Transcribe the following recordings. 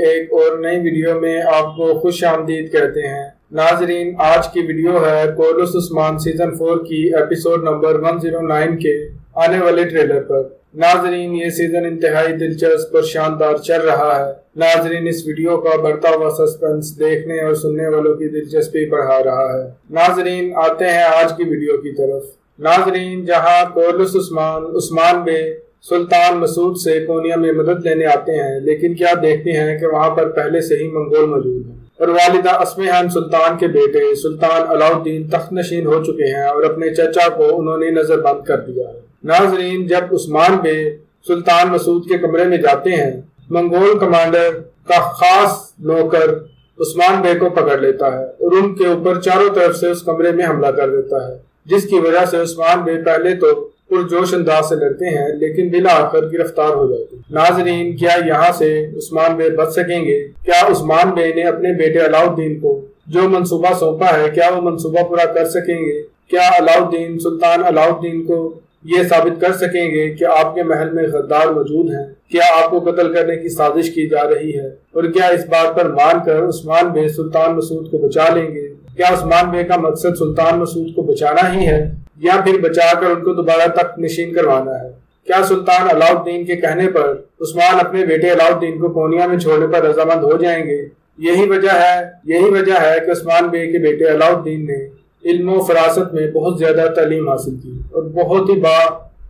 ایک اور نئی ویڈیو میں آپ کو خوش آمدید کہتے ہیں۔ ناظرین، آج کی ویڈیو ہے کولوس عثمان سیزن 4 کی ایپیسوڈ نمبر 109 کے آنے والے ٹریلر پر۔ ناظرین، یہ سیزن انتہائی دلچسپ اور شاندار چل رہا ہے۔ ناظرین، اس ویڈیو کا بڑھتا ہوا سسپنس دیکھنے اور سننے والوں کی دلچسپی بڑھا رہا ہے۔ ناظرین، آتے ہیں آج کی ویڈیو کی طرف۔ ناظرین، جہاں کولوس عثمان بے سلطان مسعود سے کونیا میں مدد لینے آتے ہیں، لیکن کیا دیکھتے ہیں کہ وہاں پر پہلے سے ہی منگول موجود ہیں اور والدہ اسمہان سلطان کے بیٹے سلطان علاؤالدین تخت نشین ہو چکے ہیں اور اپنے چچا کو انہوں نے نظر بند کر دیا ہے۔ ناظرین، جب عثمان بے سلطان مسعود کے کمرے میں جاتے ہیں، منگول کمانڈر کا خاص نوکر عثمان بے کو پکڑ لیتا ہے اور ان کے اوپر چاروں طرف سے اس کمرے میں حملہ کر دیتا ہے، جس کی وجہ سے عثمان بے پہلے تو پرجوش انداز سے لڑتے ہیں لیکن بالآخر گرفتار ہو جاتے ہیں۔ ناظرین، کیا یہاں سے عثمان بے بچ سکیں گے؟ کیا عثمان بے نے اپنے بیٹے علاؤالدین کو جو منصوبہ سونپا ہے، کیا وہ منصوبہ پورا کر سکیں گے؟ کیا سلطان علاؤالدین کو یہ ثابت کر سکیں گے کہ آپ کے محل میں غدار موجود ہیں؟ کیا آپ کو قتل کرنے کی سازش کی جا رہی ہے؟ اور کیا اس بات پر مان کر عثمان بے سلطان مسعود کو بچا لیں گے؟ کیا عثمان بے کا مقصد سلطان مسعود کو بچانا ہی ہے یا پھر بچا کر ان کو دوبارہ تخت نشین کروانا ہے؟ کیا سلطان علاؤالدین کے کہنے پر عثمان اپنے بیٹے علاؤالدین کو کونیا میں چھوڑنے پر رضامند ہو جائیں گے؟ یہی وجہ ہے کہ عثمان بے کے بیٹے علاؤالدین نے علم و فراست میں بہت زیادہ تعلیم حاصل کی اور بہت ہی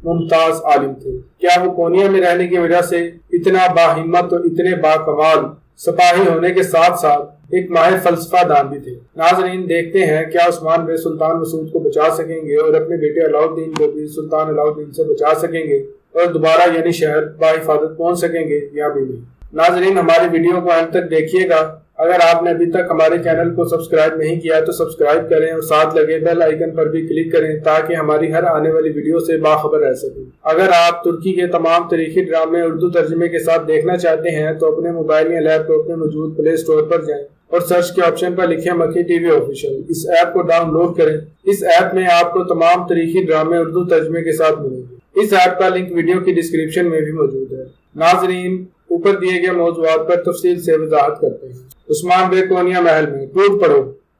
ممتاز عالم تھے۔ کیا وہ کونیا میں رہنے کی وجہ سے اتنا باہمت اور اتنے باکمال سپاہی ہونے کے ساتھ ساتھ ایک ماہر فلسفہ دان بھی تھے؟ ناظرین، دیکھتے ہیں کیا عثمان بے سلطان مسعود کو بچا سکیں گے اور اپنے بیٹے علاؤالدین کو بھی سلطان علاؤالدین سے بچا سکیں گے اور دوبارہ یعنی شہر باحفاظت پہنچ سکیں گے یا بھی نہیں۔ ناظرین، ہماری ویڈیو کو انت تک دیکھیے گا۔ اگر آپ نے ابھی تک ہمارے چینل کو سبسکرائب نہیں کیا تو سبسکرائب کریں اور ساتھ لگے بیل آئیکن پر بھی کلک کریں تاکہ ہماری ہر آنے والی ویڈیو سے باخبر رہ سکیں۔ اگر آپ ترکی کے تمام تاریخی ڈرامے اردو ترجمے کے ساتھ دیکھنا چاہتے ہیں تو اپنے موبائل یا لیپ ٹاپ میں موجود پلے اسٹور پر جائیں اور سرچ کے آپشن پر لکھیں مکی ٹی وی آفیشل۔ اس ایپ کو ڈاؤن لوڈ کریں۔ اس ایپ میں آپ کو تمام تاریخی ڈرامے اردو ترجمے کے ساتھ ملیں گے۔ اس ایپ کا لنک ویڈیو کی ڈسکرپشن میں بھی موجود ہے۔ ناظرین، اوپر دیے گئے موضوعات پر تفصیل سے وضاحت کرتے ہیں۔ عثمان بے کونیا محل میں ٹوٹ پڑو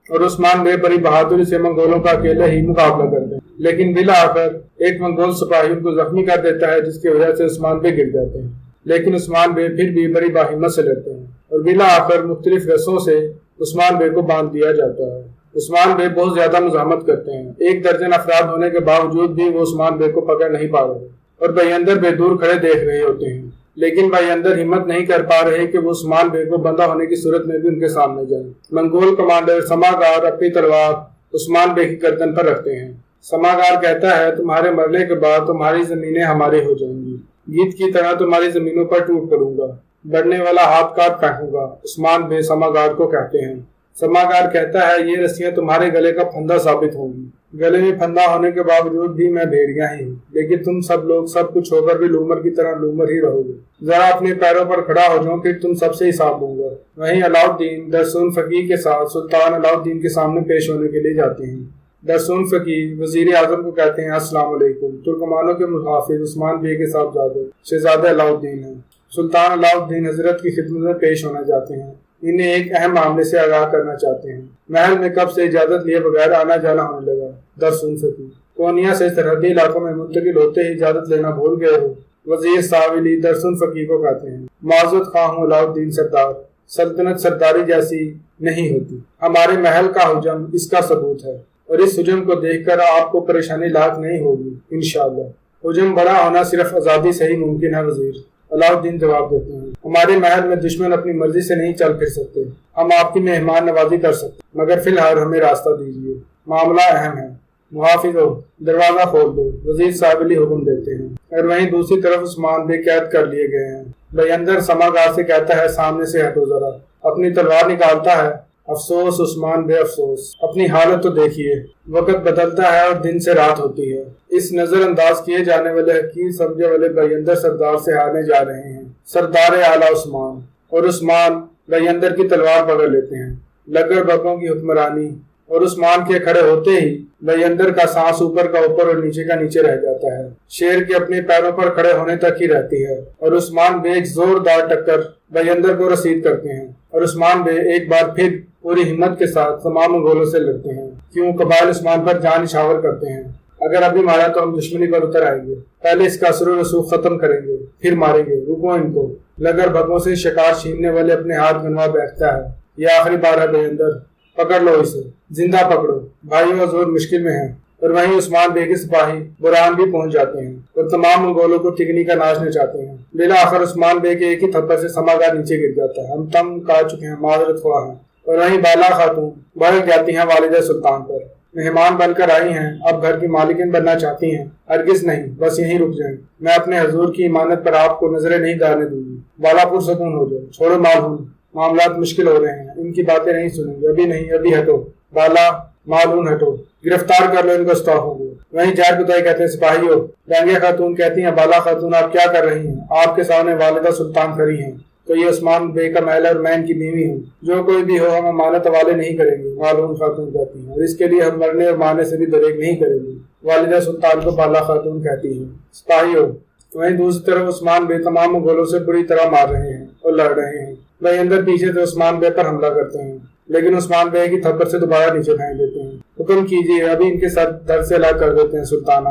اور عثمان بے بڑی بہادری سے منگولوں کا اکیلے ہی مقابلہ کرتے ہیں، لیکن بالآخر ایک منگول سپاہی ان کو زخمی کر دیتا ہے جس کی وجہ سے عثمان بے گر جاتے ہیں، لیکن عثمان بے پھر بھی بڑی باہمت سے لڑتے ہیں اور بالآخر مختلف رسوں سے عثمان بے کو باندھ دیا جاتا ہے۔ عثمان بے بہت زیادہ مزاحمت کرتے ہیں۔ 1 درجن افراد ہونے کے باوجود بھی وہ عثمان بے کو پکڑ نہیں پا رہے اور بھائی بے دور کھڑے دیکھ رہے ہوتے ہیں، لیکن بھائی ہمت نہیں کر پا رہے کہ وہ عثمان بے کو بندہ ہونے کی صورت میں بھی ان کے سامنے جائیں۔ منگول کمانڈر سماگار اپنی تلوار عثمان بے کی گردن پر رکھتے ہیں۔ سماگار کہتا ہے، تمہارے مرنے کے بعد تمہاری زمینیں ہمارے ہو جائیں گی، گیت کی طرح تمہاری زمینوں پر ٹوٹ پڑوں گا، بڑھنے والا ہاتھ کاٹ پھینکوں گا، عثمان بے سماگار کو کہتے ہیں۔ سماگار کہتا ہے، یہ رسیاں تمہارے گلے کا پھندا ثابت ہوں گی، گلے میں پھندا ہونے کے باوجود بھی میں بھیڑیا ہی ہوں، لیکن تم سب لوگ سب کچھ ہو کر بھی لومر کی طرح لومر ہی رہو گے۔ ذرا اپنے پیروں پر کھڑا ہو جاؤ، پھر تم سب سے حساب لوں گا۔ وہیں علاؤالدین درسون فقیہ کے ساتھ سلطان علاؤالدین کے سامنے پیش ہونے کے لیے جاتے ہیں۔ درسون فقیہ وزیر اعظم کو کہتے ہیں، السلام علیکم، ترکمانوں کے محافظ عثمان بے کے صاحبزادے شہزادہ علاؤالدین ہیں۔ سلطان علاؤالدین حضرت کی خدمت میں پیش ہونا چاہتے ہیں، انہیں ایک اہم معاملے سے آگاہ کرنا چاہتے ہیں۔ محل میں کب سے اجازت لیے بغیر آنا جانا ہونے لگا؟ درسون فقیہ، کونیا سے سرحدی علاقوں میں منتقل ہوتے ہی اجازت لینا بھول گئے ہو؟ وزیر ساولی درسون فقیہ کو کہتے ہیں، معذرت خواہ ہوں علاؤالدین سردار، سلطنت سرداری جیسی نہیں ہوتی، ہمارے محل کا حجم اس کا ثبوت ہے اور اس حجم کو دیکھ کر آپ کو پریشانی لاحق نہیں ہوگی انشاءاللہ۔ حجم بڑا ہونا صرف آزادی سے ہی ممکن ہے وزیر، علاؤالدین جواب دیتے ہیں، ہمارے محل میں دشمن اپنی مرضی سے نہیں چل پھر سکتے، ہم آپ کی مہمان نوازی کر سکتے مگر فی الحال ہمیں راستہ دیجیے، معاملہ اہم ہے، محافظو دروازہ کھول دو، وزیر ساولی حکم دیتے ہیں۔ اور وہیں دوسری طرف عثمان بے قید کر لیے گئے ہیں۔ بھائی سماگار سے کہتا ہے، سامنے سے ہٹو ذرا، اپنی تلوار نکالتا ہے۔ افسوس عثمان بے افسوس، اپنی حالت تو دیکھیے، وقت بدلتا ہے اور دن سے رات ہوتی ہے۔ اس نظر انداز کیے جانے والے حقیر سمجھے والے بھائی سردار سے ہارنے جا رہے ہیں، سردار اعلیٰ عثمان۔ اور عثمان بھائی کی تلوار پکڑ لیتے ہیں۔ لگر بگوں کی حکمرانی اور عثمان کے کھڑے ہوتے ہی بھائی کا سانس اوپر کا اوپر اور نیچے کا نیچے رہ جاتا ہے، شیر کے اپنے پیروں پر کھڑے ہونے تک ہی رہتی ہے اور عثمان بے ایک زوردار ٹکر بیندر کو رسید کرتے ہیں اور عثمان بے ایک بار پھر پوری ہمت کے ساتھ تمام منگولوں سے لڑتے ہیں۔ کیوں قبائل عثمان پر جان نشاور کرتے ہیں، اگر ابھی مارا تو ہم دشمنی پر اتر آئیں گے، پہلے اس کا اثر و رسوخ ختم کریں گے، پھر ماریں گے، رکو ان کو۔ لگر بھگوں سے شکار چھیننے والے اپنے ہاتھ گنوا بیٹھتا ہے۔ یہ آخری بار ہے بیندر، پکڑ لو اسے، زندہ پکڑو، بھائیو حضور مشکل میں ہیں۔ اور وہیں عثمان بے کے سپاہی برہان بھی پہنچ جاتے ہیں اور تمام منگولوں کو تکنی کا ناش نچاتے ہیں۔ بالآخر عثمان بے کے ایک ہی تھپڑ سے سماگار نیچے گر جاتا ہے۔ ہم تم کھا چکے ہیں، معذرت خواہ ہیں۔ اور وہیں بالا خاتون بھڑک جاتی ہیں والدہ سلطان پر۔ مہمان بن کر آئی ہیں، اب گھر کی مالکن بننا چاہتی ہیں؟ ہرگز نہیں، بس یہیں رک جائیں، میں اپنے حضور کی امانت پر آپ کو نظریں نہیں ڈالنے دوں گی۔ بالا پرسکون ہو جائے، چھوڑو مالون، معاملات مشکل ہو رہے ہیں، ان کی باتیں نہیں سنیں گے، ابھی نہیں، ابھی ہٹو بالا، مالون ہٹو، گرفتار کر لو ان کو استعفا کو۔ وہیں جار بتائی کہتے ہیں سپاہیوں، بینگے خاتون کہتی ہیں بالا خاتون آپ کیا کر رہی ہیں؟ آپ کے سامنے والدہ سلطان کھڑی ہیں، تو یہ عثمان بے کا محل اور میں ان کی بیوی ہوں، جو کوئی بھی ہو ہم امانت حوالے نہیں کریں گے، معلوم خاتون کہتی ہیں، اور اس کے لیے ہم مرنے اور مارنے سے بھی دریغ نہیں کریں گے، والدہ سلطان کو بالا خاتون کہتی ہیں۔ سپاہیوں، وہیں دوسری طرف عثمان بے تمام مغولوں سے بری طرح مار رہے ہیں اور لڑ رہے ہیں۔ وہیں اندر پیچھے سے عثمان بے پر حملہ کرتے ہیں، لیکن عثمان بے کی تھپڑ سے دوبارہ نیچے پھینک دیتے ہیں۔ حکم کیجیے، ابھی ان کے سر درد سے الگ کر دیتے ہیں سلطانہ،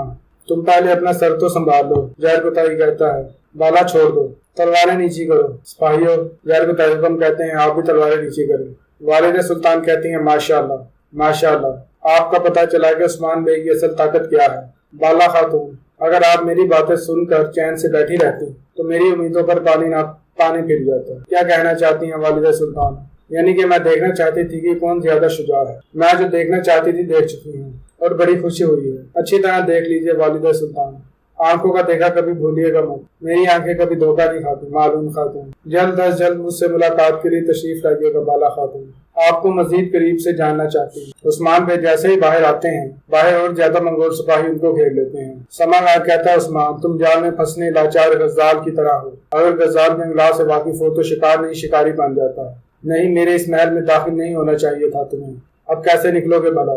تم پہلے اپنا سر تو سنبھال لو، جہر بتائی کہتا ہے۔ بالا چھوڑ دو، تلواریں نیچے کرو۔ سپاہیوں، جہر بتائی حکم کہتے ہیں آپ بھی تلواریں نیچے کریں۔ والدہ سلطان کہتی ہیں ماشاءاللہ ماشاءاللہ، آپ کا پتہ چلا کہ عثمان بے کی اصل طاقت کیا ہے۔ بالا خاتون، اگر آپ میری باتیں سن کر چین سے بیٹھی رہتی تو میری امیدوں پر پانی پھر جاتا۔ کیا کہنا چاہتی ہیں والدہ سلطان؟ یعنی کہ میں دیکھنا چاہتی تھی کہ کون زیادہ شجاع ہے۔ میں جو دیکھنا چاہتی تھی دیکھ چکی ہوں اور بڑی خوشی ہوئی ہے۔ اچھی طرح دیکھ لیجئے والدہ سلطان، آنکھوں کا دیکھا کبھی بھولیے گا مت، میری آنکھیں کبھی دھوکہ نہیں کھاتی۔ معلوم خاتون، جلد از جلد مجھ سے ملاقات کے لیے تشریف لائیے گا۔ بالا خاتون، آپ کو مزید قریب سے جاننا چاہتی ہیں۔ عثمان بے جیسے ہی باہر آتے ہیں، باہر اور زیادہ منگول سپاہی ان کو گھیر لیتے ہیں۔ سماگار کہتا ہے عثمان، تم جال میں پھنسنے لاچار غزال کی طرح ہو، اگر غزال جنگلا سے واقف ہو تو شکار نہیں شکاری بن جاتا ہے۔ نہیں، میرے اس محل میں داخل نہیں ہونا چاہیے تھا تمہیں، اب کیسے نکلو گے بھلا؟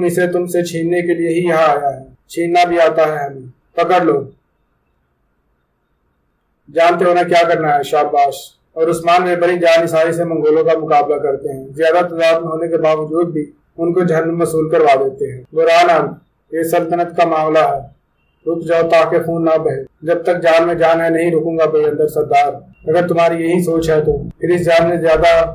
اسے تم سے چھیننے کے لیے ہی یہاں آیا ہے، چھیننا بھی آتا ہے ہمیں، پکڑ لو، جانتے ہو نا کیا کرنا ہے، شاباش۔ اور عثمان میں بڑی جان نثاری سے منگولوں کا مقابلہ کرتے ہیں، زیادہ تعداد میں ہونے کے باوجود بھی ان کو جہنم وصول کروا دیتے ہیں۔ برہان، یہ سلطنت کا معاملہ ہے، رک جاؤ تاکہ خون نہ بہے۔ جب تک جان میں جان ہے نہیں رکوں گا بیندر سردار، اگر تمہاری یہی سوچ ہے تو پھر اس جان میں زیادہ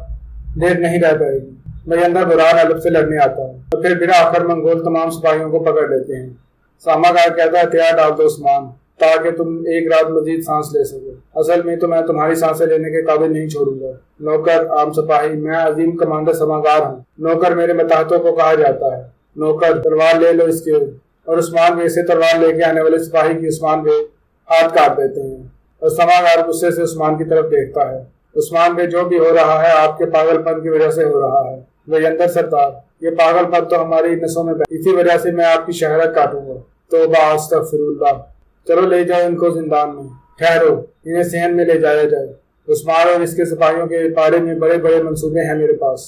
دیر نہیں رہ پائے گی۔ بیندر برہان الب سے لڑنے آتا ہے اور پھر بلا آخر منگول تمام سپاہیوں کو پکڑ لیتے ہیں۔ ساماگار کہتا ہے ہتھیار ڈال دو عثمان، تاکہ تم ایک رات مزید سانس لے سکو، اصل میں تو میں تمہاری سانسیں لینے کے قابل نہیں چھوڑوں گا۔ نوکر، عام سپاہی، میں عظیم کمانڈر سماگار ہوں، نوکر میرے متحدوں کو کہا جاتا ہے۔ نوکر، تلوار لے لو اس کے۔ اور عثمان بے سے تلوار لے کے آنے والے سپاہی کی عثمان بے ہاتھ کاٹ دیتے ہیں اور سماگار غصے سے عثمان کی طرف دیکھتا ہے۔ عثمان بے، جو بھی ہو رہا ہے آپ کے پاگل پن کی وجہ سے ہو رہا ہے۔ بیندر سردار، یہ پاگل پن تو ہماری نسوں میں اسی وجہ سے میں آپ کی شہرت کاٹوں گا۔ توبہ، استغفر اللہ، چلو لے جاؤ ان کو زندان میں، ٹھہرو، انہیں صحن میں لے جایا جائے، عثمان اور اس کے سپاہیوں کے بارے میں بڑے بڑے منصوبے ہیں میرے پاس،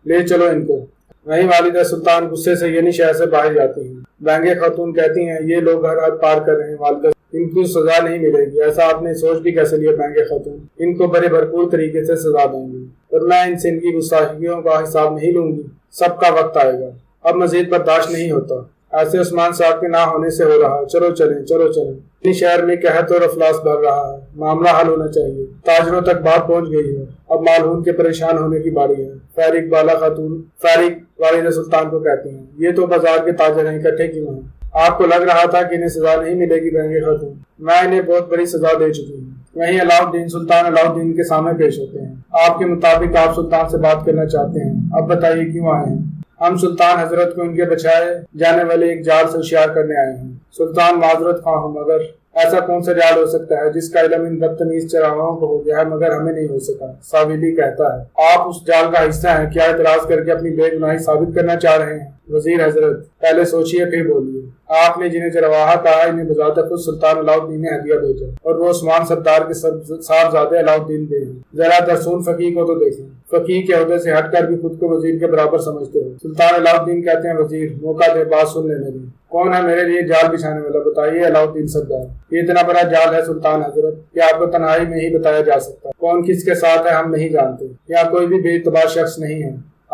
لے چلو ان کو۔ وہیں والدہ سلطان غصے سے یعنی شہر سے باہر جاتی ہیں۔ بینگے خاتون کہتی ہیں یہ لوگ ہر حد پار کر رہے ہیں والدہ، ان کو سزا نہیں ملے گی۔ ایسا آپ نے سوچ بھی کیسے لیا بینگے خاتون؟ ان کو بڑے بھرپور طریقے سے سزا دیں گی اور میں ان سے ان کی گستاخیوں کا حساب نہیں لوں گی۔ سب کا وقت آئے گا، اب مزید برداشت نہیں ہوتا، ایسے عثمان صاحب کے نہ ہونے سے ہو رہا ہے۔ چلو چلیں، چلو چلیں، اس شہر میں قحط اور افلاس بڑھ رہا ہے، معاملہ حل ہونا چاہیے، تاجروں تک بات پہنچ گئی ہے، اب مالہون کے پریشان ہونے کی باری ہے۔ فارغ، بالا خاتون فارغ والدہ سلطان کو کہتے ہیں، یہ تو بازار کے تاجر ہیں، اکٹھے کیوں ہیں؟ آپ کو لگ رہا تھا کہ انہیں سزا نہیں ملے گی بینگے خاتون، میں انہیں بہت بڑی سزا دے چکی ہوں۔ وہیں علاؤالدین، سلطان علاؤالدین کے سامنے پیش ہوتے ہیں۔ آپ کے مطابق آپ سلطان سے بات کرنا چاہتے ہیں، اب بتائیے کیوں آئے ہیں؟ ہم سلطان حضرت کو ان کے بچائے جانے والے ایک جال سے ہوشیار کرنے آئے ہیں۔ سلطان، معذرت خواہ ہوں، مگر ایسا کون سا جال ہو سکتا ہے جس کا علم ان بدتمیز چراغاؤں کو ہو گیا ہے مگر ہمیں نہیں ہو سکا؟ ساویلی کہتا ہے، آپ اس جال کا حصہ ہیں، کیا اعتراض کر کے اپنی بے گناہی ثابت کرنا چاہ رہے ہیں؟ وزیر حضرت، پہلے سوچئے پھر بولیے، آپ نے جنہیں چرواہا کہا انہیں بذات خود سلطان علاؤالدین نے ہدیہ بھیجا، اور وہ عثمان سردار کے صاحبزادے علاؤالدین بے ہیں۔ ذرا درسون فقیہ کو تو دیکھیں، فقیہ کے عہدے سے ہٹ کر بھی خود کو وزیر کے برابر سمجھتے ہو۔ سلطان علاؤالدین کہتے ہیں وزیر موقع دے، بات سن لینے دیں۔ کون ہے میرے لیے جال بچھانے والا؟ بتائیے علاؤالدین سردار۔ یہ اتنا بڑا جال ہے سلطان حضرت کہ آپ کو تنہائی میں ہی بتایا جا سکتا، کون کس کے ساتھ ہے ہم نہیں جانتے، یہاں کوئی بھی بے اعتبار شخص نہیں ہے،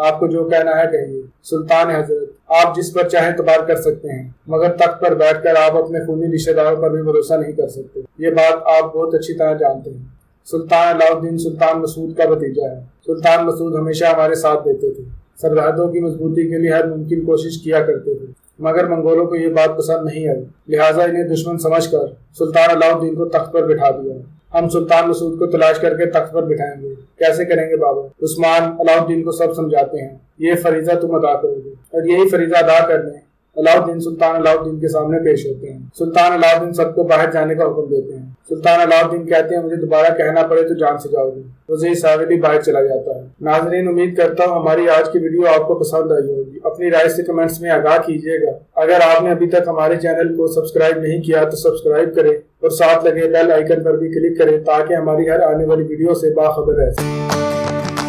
آپ کو جو کہنا ہے کہیے۔ سلطان حضرت آپ جس پر چاہیں اعتبار کر سکتے ہیں، مگر تخت پر بیٹھ کر آپ اپنے خونی رشتہ داروں پر بھی بھروسہ نہیں کر سکتے، یہ بات آپ بہت اچھی طرح جانتے ہیں۔ سلطان علاؤالدین سلطان مسعود کا بھتیجا ہے۔ سلطان مسعود ہمیشہ ہمارے ساتھ دیتے تھے، سرحدوں کی مضبوطی کے لیے ہر ممکن کوشش کیا کرتے تھے، مگر منگولوں کو یہ بات پسند نہیں آئی، لہٰذا انہیں دشمن سمجھ کر سلطان علاؤالدین کو تخت پر بٹھا دیا۔ ہم سلطان مسعود کو تلاش کر کے تخت پر بٹھائیں گے۔ کیسے کریں گے بابا؟ عثمان علاؤالدین کو سب سمجھاتے ہیں، یہ فریضہ تم ادا کرو گے، اور یہی فریضہ ادا کرنے علاؤالدین سلطان علاؤالدین کے سامنے پیش ہوتے ہیں۔ سلطان علاؤالدین سب کو باہر جانے کا حکم دیتے ہیں۔ سلطان علاؤالدین کہتے ہیں مجھے دوبارہ کہنا پڑے تو جان سے جاؤ گے۔ وزیر ساولی باہر چلا جاتا ہے۔ ناظرین امید کرتا ہوں ہماری آج کی ویڈیو آپ کو پسند آئی ہوگی۔ اپنی رائے سے کمنٹس میں آگاہ کیجیے گا۔ اگر آپ نے ابھی تک ہمارے چینل کو سبسکرائب نہیں کیا تو سبسکرائب کریں اور ساتھ لگے بیل آئیکن پر بھی کلک کریں تاکہ ہماری ہر آنے والی ویڈیو سے باخبر رہ سکیں۔